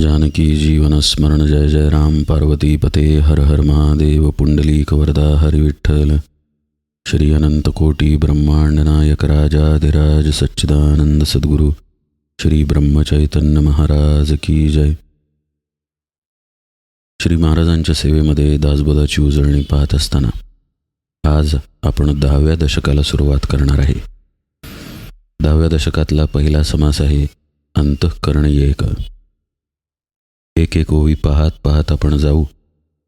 जानकी जीवन स्मरण जय जय राम पार्वती पते हर हर महादेव पुंडलीक वरदा हरि विठ्ठल श्री अनंत कोटी ब्रह्मांड नायक राजाधिराज सच्चिदानंद सद्गुरु श्री ब्रह्मचैतन्य महाराज की जय. श्री महाराजांच्या सेवेमध्ये दासबोधाची उजळणी पाहत असताना आज आपण 10व्या दशकाला सुरुवात करणार आहे. 10व्या दशकातला पहिला समास आहे अंतःकरण एक. एक एक ओवी पाहत पाहत आपण जाऊ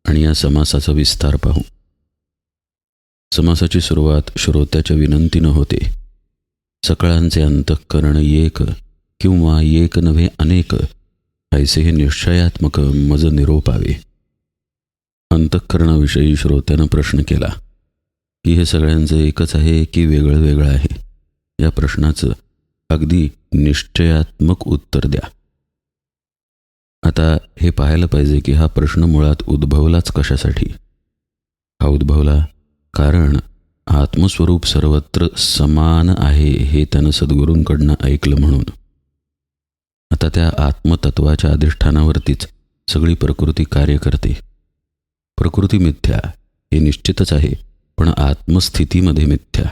आणि या समासाचा विस्तार पाहू. समासाची सुरुवात श्रोत्याच्या विनंतीनं होते. सकळांचे अंतःकरण एक किंवा एक नव्हे अनेक ऐसे हे निश्चयात्मक मज निरोपावे. अंतःकरणाविषयी श्रोत्यानं प्रश्न केला की हे सगळ्यांचं एकच आहे की वेगळं वेगळं आहे. या प्रश्नाचं अगदी निश्चयात्मक उत्तर द्या. आता हे पाहायला पाहिजे की हा प्रश्न मुळात उद्भवलाच कशासाठी. हा उद्भवला कारण आत्मस्वरूप सर्वत्र समान आहे हे त्यानं सद्गुरूंकडनं ऐकलं म्हणून. आता त्या आत्मतत्वाच्या अधिष्ठानावरतीच सगळी प्रकृती कार्य करते. प्रकृती मिथ्या हे निश्चितच आहे, पण आत्मस्थितीमध्ये मिथ्या.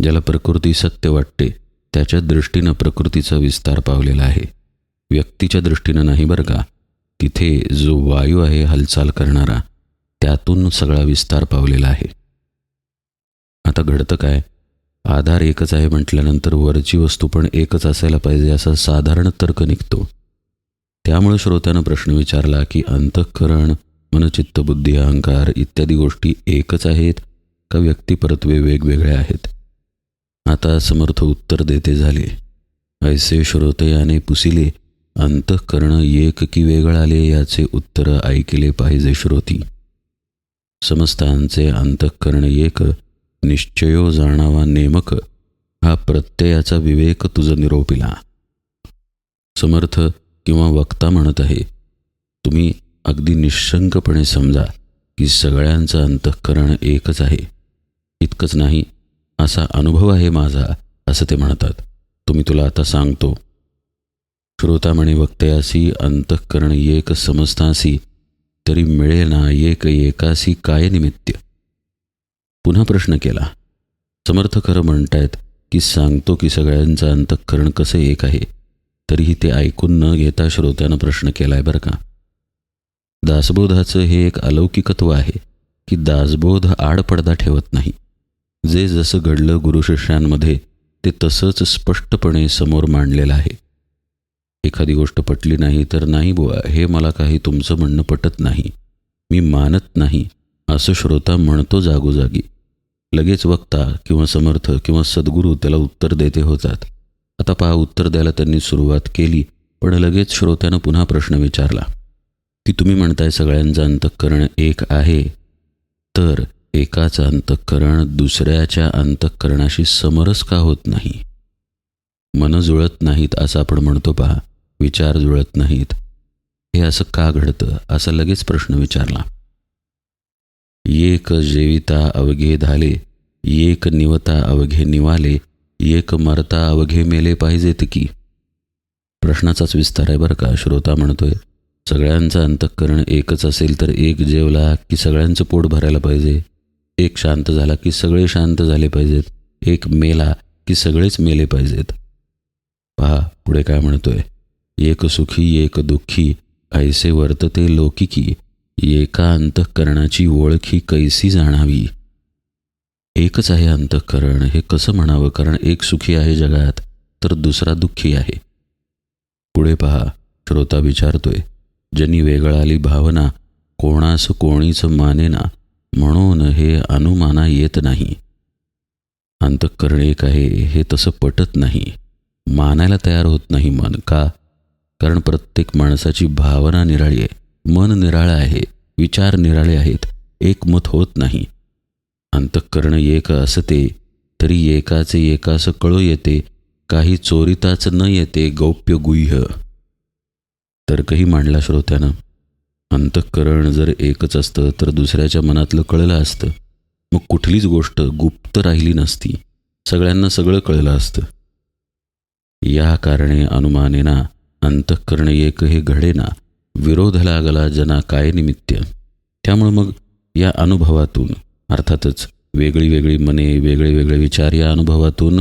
ज्याला प्रकृती सत्य वाटते त्याच्या दृष्टीनं प्रकृतीचा विस्तार पावलेला आहे, व्यक्तीच्या दृष्टीनं नाही बरं का. तिथे जो वायू आहे हालचाल करणारा, त्यातून सगळा विस्तार पावलेला आहे. आता घडतं काय, आधार एकच आहे म्हटल्यानंतर वरची वस्तू पण एकच असायला पाहिजे असा साधारण तर्क निघतो. त्यामुळे श्रोत्यानं प्रश्न विचारला की अंतःकरण मनचित्त बुद्धी अहंकार इत्यादी गोष्टी एकच आहेत का व्यक्तिपरत्वे वेगवेगळ्या आहेत. आता समर्थ उत्तर देते झाले. ऐसे श्रोतयाने पुसिले अंतःकरण एक की वेगळाले याचे उत्तर ऐकले पाहिजे श्रोती. समस्तांचे अंतःकरण एक निश्चयो जाणावा नेमक हा प्रत्ययाचा विवेक तुझ निरोपिला. समर्थ किंवा वक्ता म्हणत आहे, तुम्ही अगदी निशंकपणे समजा की सगळ्यांचं अंतःकरण एकच आहे. इतकंच नाही, असा अनुभव आहे माझा असं ते म्हणतात. तुम्ही तुला आता सांगतो. श्रोता म्हणे वक्तयासी अंतःकरण एक समजतासी तरी मिळे ना एक एकासी काय निमित्त. पुन्हा प्रश्न केला. समर्थ खरं म्हणतायत की सांगतो की सगळ्यांचं अंतःकरण कसं एक आहे, तरीही ते ऐकून न घेता श्रोत्यानं प्रश्न केलाय बरं का. दासबोधाचं हे एक अलौकिकत्व आहे की दासबोध आडपडदा ठेवत नाही. जे जसं घडलं गुरुशिष्यांमध्ये ते तसंच स्पष्टपणे समोर मांडलेलं आहे. एखादी गोष्ट पटली नाही तर नाही बुवा, हे मला काही तुमचं म्हणणं पटत नाही, मी मानत नाही असं श्रोता म्हणतो जागोजागी. लगेच वक्ता किंवा समर्थ किंवा सद्गुरू त्याला उत्तर देते होतात. आता पहा, उत्तर द्यायला त्यांनी सुरुवात केली, पण लगेच श्रोत्यानं पुन्हा प्रश्न विचारला की तुम्ही म्हणताय सगळ्यांचं अंतःकरण एक आहे, तर एकाचं अंतःकरण दुसऱ्याच्या अंतःकरणाशी समरस का होत नाही. मन जुळत नाहीत असं आपण म्हणतो पहा, विचार जुळत नाहीत. हे असं का घडतं असा लगेच प्रश्न विचारला. एक जेविता अवघे धाले, एक निवता अवघे निवाले, एक मरता अवघे मेले पाहिजेत की. प्रश्नाचाच विस्तार आहे बरं का. श्रोता म्हणतोय सगळ्यांचं अंतःकरण एकच असेल तर एक जेवला की सगळ्यांचं पोट भरायला पाहिजे, एक शांत झाला की सगळे शांत झाले पाहिजेत, एक मेला की सगळेच मेले पाहिजेत. पहा पुढे काय म्हणतोय. एक सुखी एक दुःखी ऐसे वर्तते लौकिकी, एका अंतःकरणाची ओळखी कैसी जाणावी. एकच आहे अंतःकरण हे कसं म्हणावं, कारण एक सुखी आहे जगात तर दुसरा दुःखी आहे. पुढे पहा, श्रोता विचारतोय जनी वेगळाली भावना, कोणास कोणीच मानेना, म्हणून हे अनुमाना येत नाही. अंतःकरण एक आहे हे तसं पटत नाही, मानायला तयार होत नाही मन. का? कारण प्रत्येक माणसाची भावना निराळी आहे, मन निराळं आहे, विचार निराळे आहेत, एकमत होत नाही. अंतःकरण एक असते तरी एकाचे एकास कळू येते, काही चोरिताच न येते गौप्य गुह्य. तर्कही मांडला श्रोत्यानं. अंतःकरण जर एकच असतं तर दुसऱ्याच्या मनातलं कळलं असतं, मग कुठलीच गोष्ट गुप्त राहिली नसती, सगळ्यांना सगळं कळलं असतं. या कारणे अनुमानेना अंतःकरण एक हे घडेना, विरोध लागला जना काय निमित्य. त्यामुळे मग या अनुभवातून, अर्थातच वेगळी वेगळी मने, वेगळे वेगळे विचार, या अनुभवातून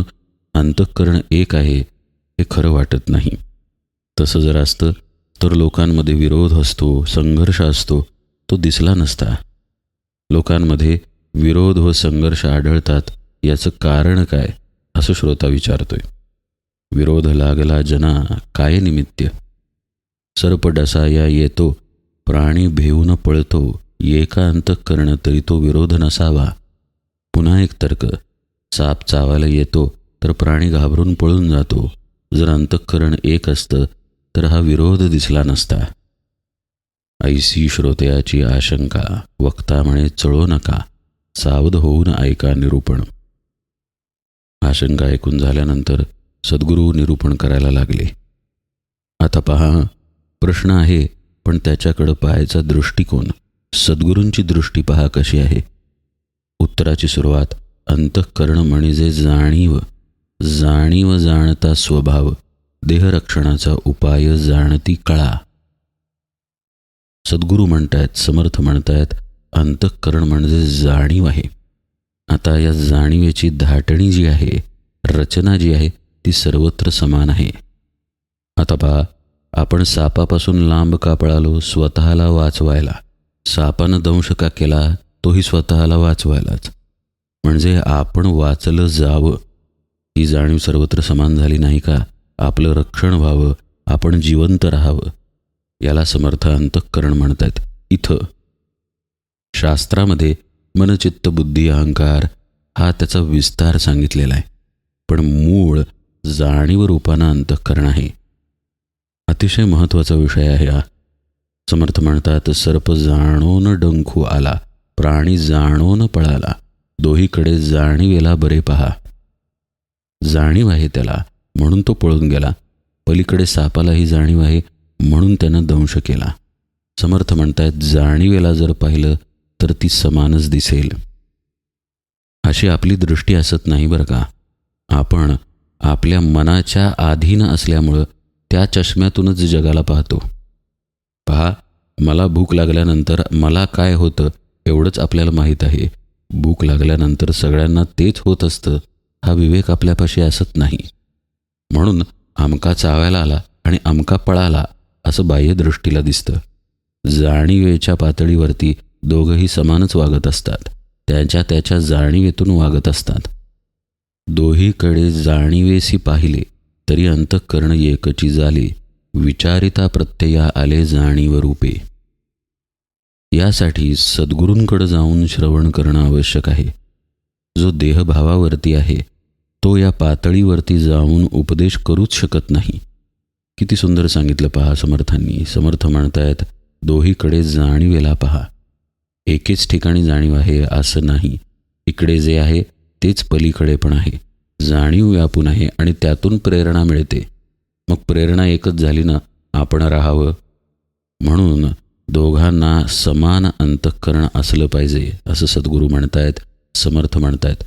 अंतःकरण एक आहे हे खरं वाटत नाही. तसं जर असतं तर लोकांमध्ये विरोध असतो, संघर्ष असतो, तो दिसला नसता. लोकांमध्ये विरोध व संघर्ष आढळतात, याचं कारण काय, असं श्रोता विचारतोय. विरोध लागला जना काय निमित्य. सर्प डसाया येतो, प्राणी भेऊन पळतो, एका अंतःकरण तरी तो विरोध नसावा. पुन्हा एक तर्क, साप चावायला येतो तर प्राणी घाबरून पळून जातो. जर अंतःकरण एक असतं तर हा विरोध दिसला नसता. ऐसी श्रोत्याची आशंका, वक्ता म्हणे चळो नका, सावध होऊन ऐका निरूपण. आशंका ऐकून झाल्यानंतर सद्गुरू निरूपण करायला लागले. आता पहा, प्रश्न आहे, पण त्याच्याकडं पाहायचा दृष्टिकोन, सद्गुरूंची दृष्टी पहा कशी आहे. उत्तराची सुरुवात, अंतःकरण म्हणजे जाणीव, जाणीव जाणता स्वभाव, देहरक्षणाचा उपाय जाणती कळा. सद्गुरू म्हणतायत, समर्थ म्हणतायत, अंतःकरण म्हणजे जाणीव आहे. आता या जाणीवेची धाटणी जी आहे, रचना जी आहे, ती सर्वत्र समान आहे. आता पहा, आपण सापापासून लांब का पळालो? स्वतःला वाचवायला. सापानं दंश का केला? तोही स्वतःला वाचवायलाच. म्हणजे आपण वाचलं जावं, ही जाणीव सर्वत्र समान झाली नाही का? आपलं रक्षण व्हावं, आपण जिवंत राहावं, याला समर्थ अंतःकरण म्हणतात. इथं शास्त्रामध्ये मनचित्त बुद्धी अहंकार हा त्याचा विस्तार सांगितलेला आहे, पण मूळ जाणीव रूपानं अंतःकरण आहे. अतिशय महत्त्वाचा विषय आहे हा. समर्थ म्हणतात, सर्प जाणोन डंखू आला, प्राणी जाणोन पळाला, दोहीकडे जाणीवेला बरे पहा. जाणीव आहे त्याला म्हणून तो पळून गेला, पलीकडे सापालाही जाणीव आहे म्हणून त्यानं दंश केला. समर्थ म्हणतायत, जाणीवेला जर पाहिलं तर ती समानच दिसेल. अशी आपली दृष्टी असत नाही बरं का. आपण आपल्या मनाच्या अधीन असल्यामुळं त्या चष्म्यातूनच जगाला पाहतो. पहा, मला भूक लागल्यानंतर मला काय होतं एवढंच आपल्याला माहीत आहे. भूक लागल्यानंतर सगळ्यांना तेच होत असतं हा विवेक आपल्यापाशी असत नाही. म्हणून अमका चावायला आला आणि अमका पळाला असं बाह्यदृष्टीला दिसतं. जाणीवेच्या पातळीवरती दोघंही समानच वागत असतात, त्याच्या त्याच्या जाणीवेतून वागत असतात. दोहीकडे जाणीवेसी पाहिले तरी अंतःकरण एकची झाले, विचारिता प्रत्यया आले जाणीव रूपे. यासाठी सद्गुरूंकडे जाऊन श्रवण करणं आवश्यक आहे. जो देहभावावरती आहे तो या पातळीवरती जाऊन उपदेश करूच शकत नाही. किती सुंदर सांगितलं पहा समर्थांनी. समर्थ म्हणतायत, दोहीकडे जाणीवेला पहा. एकेच ठिकाणी जाणीव आहे असं नाही. इकडे जे आहे तेच पलीकडे पण आहे. जाणीव व्यापून आहे आणि त्यातून प्रेरणा मिळते. मग प्रेरणा एकच झाली ना, आपण राहावं. म्हणून दोघांना समान अंतःकरण असलं पाहिजे असं सद्गुरू म्हणतायत, समर्थ म्हणतायत.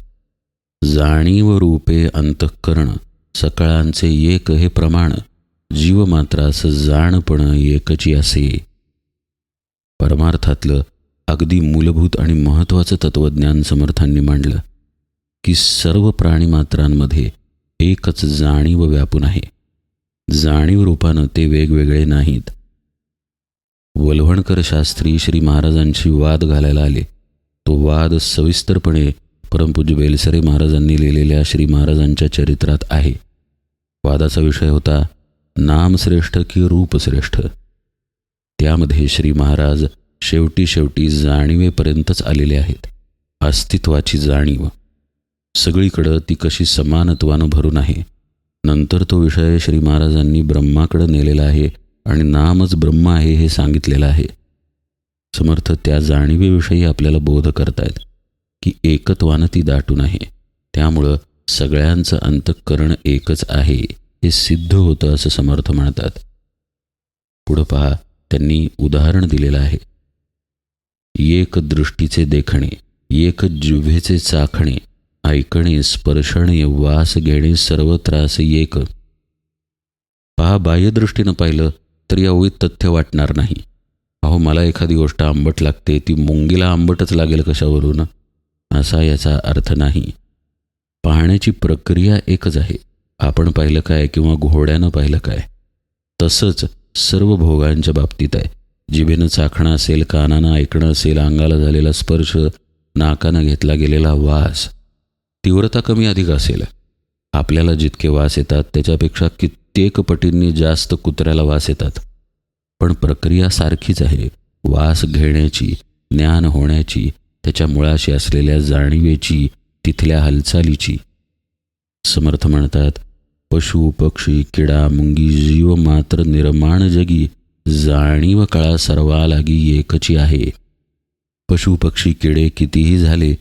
जाणीव रूपे अंतःकरण सकळांचे एक हे प्रमाण, जीव मात्रास जाणपण एकची असे. परमार्थातलं अगदी मूलभूत आणि महत्त्वाचं तत्त्वज्ञान समर्थांनी मांडलं की सर्व प्राणीमात्रांमध्ये एकच जाणीव व्यापून आहे. जाणीव रूपानं ते वेगवेगळे नाहीत. वल्हवणकर शास्त्री श्री महाराजांशी वाद घालायला आले. तो वाद सविस्तरपणे परमपूज्य बेलसरे महाराजांनी लिहिलेल्या श्री महाराजांच्या चरित्रात आहे. वादाचा विषय होता नाम श्रेष्ठ की रूप श्रेष्ठ. त्यामध्ये श्री महाराज शेवटी जाणीवेपर्यंतच आलेले आहेत. अस्तित्वाची जाणीव सगळीकडं ती कशी समानत्वानं भरून आहे. नंतर तो विषय श्री महाराजांनी ब्रह्माकडं नेलेला आहे आणि नामच ब्रह्म आहे हे सांगितलेलं आहे. समर्थ त्या जाणीवेविषयी आपल्याला बोध करतायत की एकत्वानं ती दाटून आहे. त्यामुळं सगळ्यांचं अंतःकरण एकच आहे हे सिद्ध होतं असं समर्थ म्हणतात. पुढं पहा, त्यांनी उदाहरण दिलेलं आहे. एक दृष्टीचे देखणे, एक जिव्हेचे चाखणे, ऐकणे, स्पर्शणे, वास घेणे, सर्व त्रास एक. पहा, बाह्यदृष्टीनं पाहिलं तर या ओळीत तथ्य वाटणार नाही. अहो, मला एखादी गोष्ट आंबट लागते, ती मुंगीला आंबटच लागेल कशावरून, असा याचा अर्थ नाही. पाहण्याची प्रक्रिया एकच आहे. आपण पाहिलं काय किंवा घोड्यानं पाहिलं काय, तसंच सर्व भोगांच्या बाबतीत आहे. जिभेनं चाखणं असेल, कानानं ऐकणं असेल, अंगाला झालेला स्पर्श, नाकानं घेतला गेलेला वास, तीव्रता कमी अधिक असेल. आपल्याला जितके वास येतात त्याच्यापेक्षा कित्येक पटींनी जास्त कुत्र्याला वास येतात. पण प्रक्रिया सारखीच आहे. वास घेण्याची, ज्ञान होण्याची, त्याच्या मुळाशी असलेल्या जाणीवेची, तिथल्या हालचालीची. समर्थ म्हणतात, पशु पक्षी किडा मुंगी जीव मात्र निर्माण जगी, जाणीव कळा सर्वा लागी एकची आहे. पशु पक्षी किडे कितीही झाले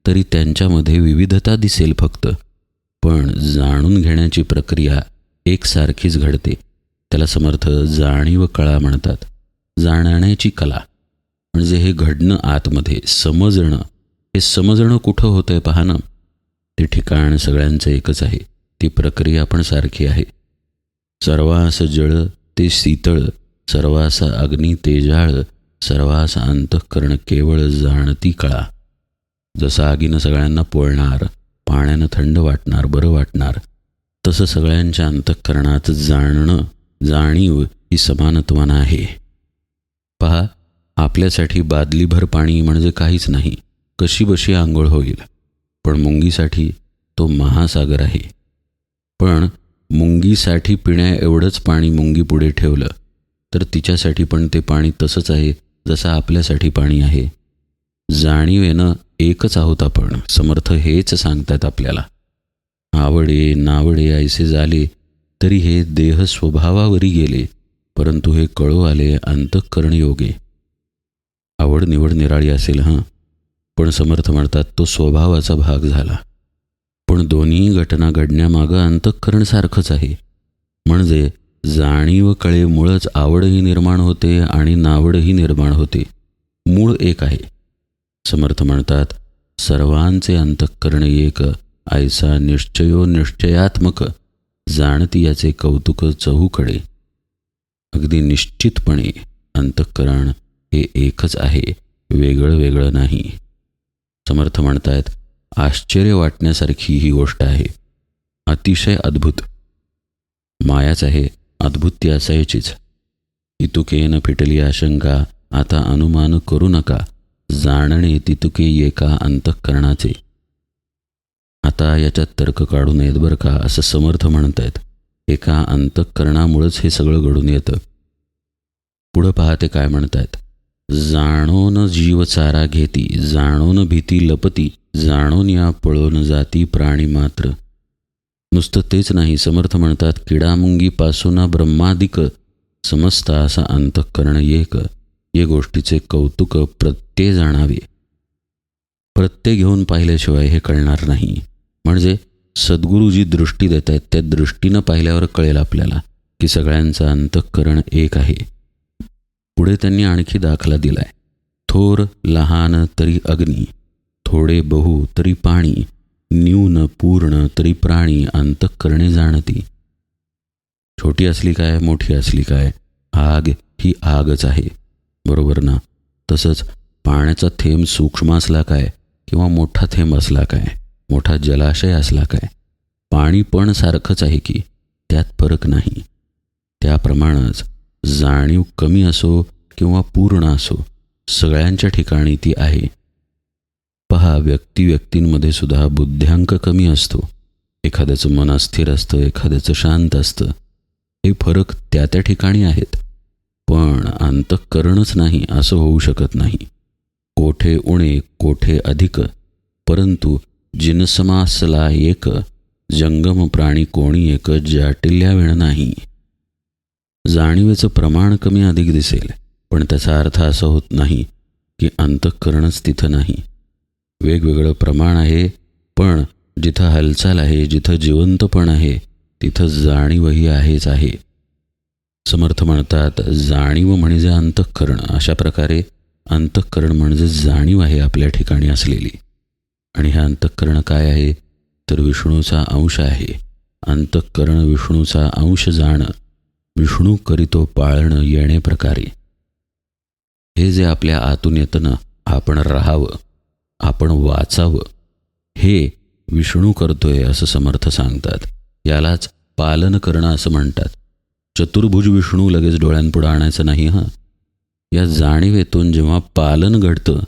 तरी त्यांच्यामध्ये विविधता दिसेल फक्त, पण जाणून घेण्याची प्रक्रिया एकसारखीच घडते. त्याला समर्थ जाणीव कळा म्हणतात. जाणण्याची कला म्हणजे हे घडणं आतमध्ये, समजणं. हे समजणं कुठं होतंय पहा ना. ते ठिकाण सगळ्यांचं एकच आहे, ती प्रक्रिया पण सारखी आहे. सर्वास जळ ते शीतळ, सर्वास अग्नी तेजाळ, सर्वास अंतःकरण केवळ जाणती कळा. जसं आगीनं सगळ्यांना पोळणार, पाण्यानं थंड वाटणार, बरं वाटणार, तसं सगळ्यांच्या अंतःकरणात जाणणं, जाणीव ही समानत्वान आहे. पहा, आपल्यासाठी बादलीभर पाणी म्हणजे काहीच नाही, कशीबशी आंघोळ होईल. पण मुंगीसाठी तो महासागर आहे. पण मुंगीसाठी पिण्या एवढंच पाणी मुंगी पुढे ठेवलं तर तिच्यासाठी पण ते पाणी तसंच आहे जसं आपल्यासाठी पाणी आहे. जाणीवेनं एकच आहोत आपण. समर्थ हेच सांगतात आपल्याला. आवडे नावडे ऐसे झाले तरी हे देह स्वभावावरी गेले, परंतु हे कळो आले अंतःकरण योगे. आवड निवड निराळी असेल पण समर्थ म्हणतात तो स्वभावाचा भाग झाला. पण दोन्ही घटना घडण्यामागं अंतःकरण सारखंच आहे. म्हणजे जाणीव कळेमुळंच आवडही निर्माण होते आणि नावडही निर्माण होते. मूळ एक आहे. समर्थ म्हणतात, सर्वांचे अंतःकरण एक, ऐसा निश्चयो निश्चयात्मक, जाणती याचे कौतुक चहूकडे. अगदी निश्चितपणे अंतःकरण हे एकच आहे, वेगळं वेगळं नाही. समर्थ म्हणतात, आश्चर्य वाटण्यासारखी ही गोष्ट आहे, अतिशय अद्भुत. मायाच आहे, अद्भुत ती असायचीच. तितुकेन फिटली आशंका, आता अनुमान करू नका, जाणणे तितुके एका अंतःकरणाचे. आता याच्यात तर्क काढू नयेत बरं का, असं समर्थ म्हणत आहेत. एका अंतःकरणामुळंच हे सगळं घडून येतं. पुढं पाहते काय म्हणतायत. जाणोन जीव चारा घेती, जाणोन भीती लपती, जाणून या पळून जाती प्राणी मात्र. नुसतं तेच नाही, समर्थ म्हणतात, किडामुंगीपासून ब्रह्मादिक समजता असा अंतःकरण एक, या गोष्टीचे कौतुक प्रत्यय जाणावे. प्रत्यय घेऊन पाहिल्याशिवाय हे कळणार नाही. म्हणजे सद्गुरू जी दृष्टी देत आहेत त्या दृष्टीनं पाहिल्यावर कळेल आपल्याला की सगळ्यांचं अंतःकरण एक आहे. पुढे त्यांनी आणखी दाखला दिलाय. थोर लहान तरी अग्नी, थोडे बहु तरी पाणी, न्यून पूर्ण तरी प्राणी अंतःकरणे जाणती. छोटी असली काय, मोठी असली काय, आग ही आगच आहे, बरोबर ना. तसंच पाण्याचा थेंब सूक्ष्म असला काय किंवा मोठा थेंब असला काय, मोठा जलाशय असला काय, पाणी पण सारखंच आहे की, त्यात फरक नाही. त्याप्रमाणेच जाणीव कमी असो किंवा पूर्ण असो, सगळ्यांच्या ठिकाणी ती आहे. पहा, व्यक्तींमध्ये सुद्धा बुद्ध्यांक कमी असतो. एखाद्याचं मन अस्थिर असतं, एखाद्याचं शांत असतं. हे फरक त्या त्या ठिकाणी आहेत. पण अंतःकरणच नाही असं होऊ शकत नाही. कोठे उणे कोठे अधिक, परंतु जिनसमासला एक, जंगम प्राणी कोणी एक, जाटिल्या वेळ नाही. जाणीवेचं प्रमाण कमी अधिक दिसेल, पण त्याचा अर्थ असा होत नाही की अंतःकरणच तिथं नाही. वेगवेगळं प्रमाण आहे, पण जिथं हालचाल आहे, जिथं जिवंतपण आहे, तिथं जाणीवही आहेच आहे. समर्थ म्हणतात, जाणीव म्हणजे अंतःकरण. अशा प्रकारे अंतःकरण म्हणजे जाणीव आहे आपल्या ठिकाणी असलेली. आणि हे अंतःकरण काय आहे तर विष्णूचा अंश आहे. अंतःकरण विष्णूचा अंश जाणं विष्णू करीतो पाळण येणे प्रकारे. हे जे आपल्या आतून येतं ना, आपण राहावं, आपण वाचावं, हे विष्णू करतोय असं समर्थ सांगतात. यालाच पालन करणं असं म्हणतात. चतुर्भुज विष्णू लगेच डोळ्यांपुढं आणायचं नाही. या जाणीवेतून जेव्हा पालन घडतं,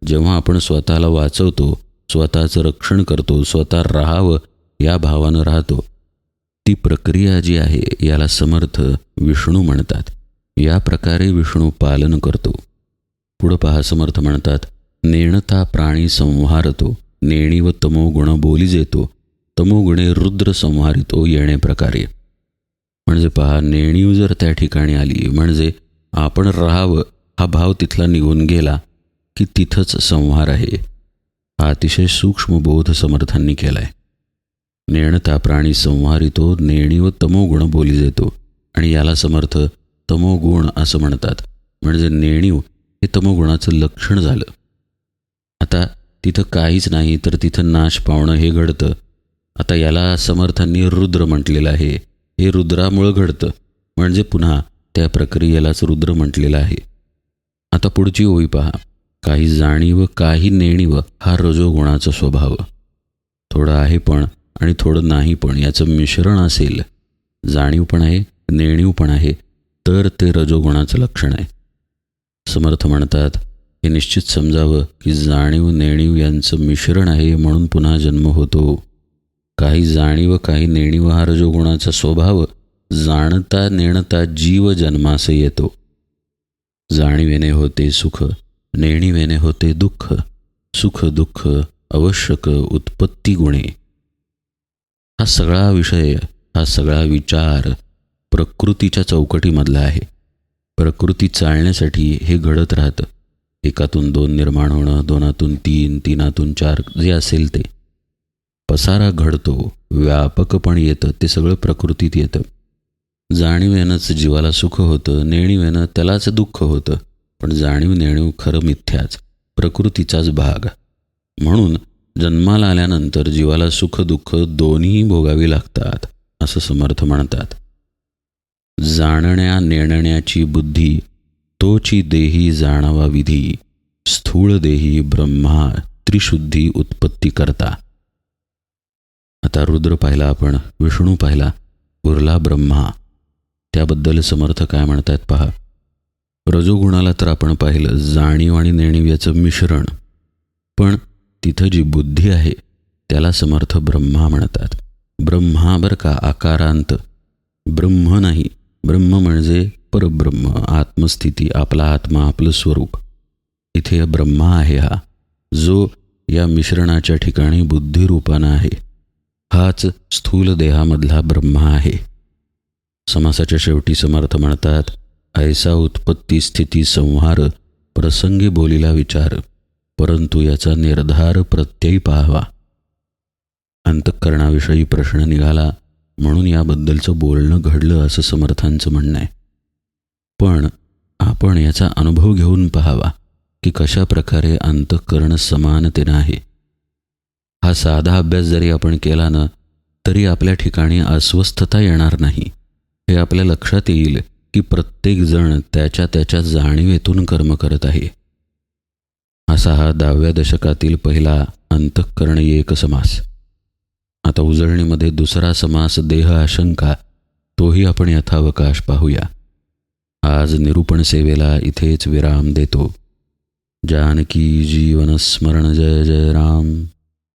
जेव्हा आपण स्वतःला वाचवतो, स्वतःचं रक्षण करतो, स्वतः राहावं या भावानं राहतो, ती प्रक्रिया जी आहे याला समर्थ विष्णू म्हणतात. या प्रकारे विष्णू पालन करतो. पुढं पहा, समर्थ म्हणतात, नेणता प्राणी संहारतो, नेणी व तमोगुण बोली जेतो, तमोगुणे रुद्र संहारितो येणे प्रकारे. म्हणजे पहा, नेणीव जर त्या ठिकाणी आली म्हणजे आपण राहावं हा भाव तिथला निघून गेला की तिथंच संहार आहे. हा अतिशय सूक्ष्म बोध समर्थांनी केला आहे. नेणता प्राणी संहारितो, नेणीव तमोगुण बोली जेतो, आणि याला समर्थ तमोगुण असं म्हणतात. म्हणजे नेणीव हे तमोगुणाचं लक्षण झालं. आता तिथं काहीच नाही तर तिथं नाश पावणं हे घडतं. आता याला समर्थांनी रुद्र म्हटलेलं आहे. हे रुद्रामुळं घडतं, म्हणजे पुन्हा त्या प्रक्रियेलाच रुद्र म्हटलेलं आहे. आता पुढची ओळी पहा, काही जाणीव काही नेणीव हा रजोगुणाचा स्वभाव. थोडं आहे पण आणि थोडं नाही पण याचं मिश्रण असेल, जाणीव पण आहे नेणीव पण आहे, तर ते रजोगुणाचं लक्षण आहे. समर्थ म्हणतात, हे निश्चित समजावं की जाणीव नेणीव यांचं मिश्रण आहे म्हणून पुन्हा जन्म होतो. काही जाणीव काही नेणीव हा रजोगुणाचा स्वभाव जाणता नेणता जीव जन्मास येतो. जाणीवेने होते सुख, नेणीवेने होते दुःख, सुख दुःख आवश्यक उत्पत्ती गुणे. हा सगळा विषय, हा सगळा विचार प्रकृतीच्या चौकटीमधला आहे. प्रकृती चालण्यासाठी हे घडत राहतं. एकातून दोन निर्माण होणं, दोनातून तीन, तीनातून चार, जे असेल ते पसारा घडतो, व्यापकपण येतं, ते सगळं प्रकृतीत येतं. जाणीवेनंच जीवाला सुख होतं, नेणीवेनं त्यालाच दुःख होतं. पण जाणीव नेणीव खरं मिथ्याच, प्रकृतीचाच भाग. म्हणून जन्माला आल्यानंतर जीवाला सुख दुःख दोन्ही भोगावी लागतात असं समर्थ म्हणतात. जाणण्या नेणण्याची बुद्धी, तोची देही जाणावा विधी, स्थूळ देही ब्रह्मा त्रिशुद्धी उत्पत्ती करता. आता रुद्र पाहिला आपण, विष्णू पाहिला, उरला ब्रह्मा. त्याबद्दल समर्थ काय म्हणतात पहा. रजोगुणाला तर आपण पाहिलं, जाणीव आणि नेणीव याचं मिश्रण. पण तिथं जी बुद्धी आहे त्याला समर्थ ब्रह्मा म्हणतात. ब्रह्मा बरं का, आकारांत, ब्रह्म नाही. ब्रह्म म्हणजे परब्रह्म, आत्मस्थिती, आपला आत्मा, आपलं स्वरूप. इथे ब्रह्मा आहे हा, जो या मिश्रणाच्या ठिकाणी बुद्धिरूपानं आहे. हाच स्थूल देहामधला ब्रह्मा आहे. समासाच्या शेवटी समर्थ म्हणतात, ऐसा उत्पत्ती स्थिती संहार, प्रसंगी बोलिला विचार, परंतु याचा निर्धार प्रत्ययी पाहावा. अंतःकरणाविषयी प्रश्न निघाला म्हणून याबद्दलचं बोलणं घडलं असं समर्थांचं म्हणणं आहे. पण आपण याचा अनुभव घेऊन पाहावा की कशा प्रकारे अंतःकरण समानतेनं आहे. हा साधा अभ्यास जरी आपण केला ना तरी आपल्या ठिकाणी अस्वस्थता येणार नाही. हे आपल्या लक्षात येईल की प्रत्येकजण त्याच्या त्याच्या जाणीवेतून कर्म करत आहे. असा हा 10व्या दशकातील पहिला अंतःकरण एक समास. आता उजळणीमध्ये दुसरा समास देह आशंका, तोही आपण यथावकाश पाहूया. आज निरूपण सेवेला इथेच विराम देतो. जानकी जीवन स्मरण जय जय राम.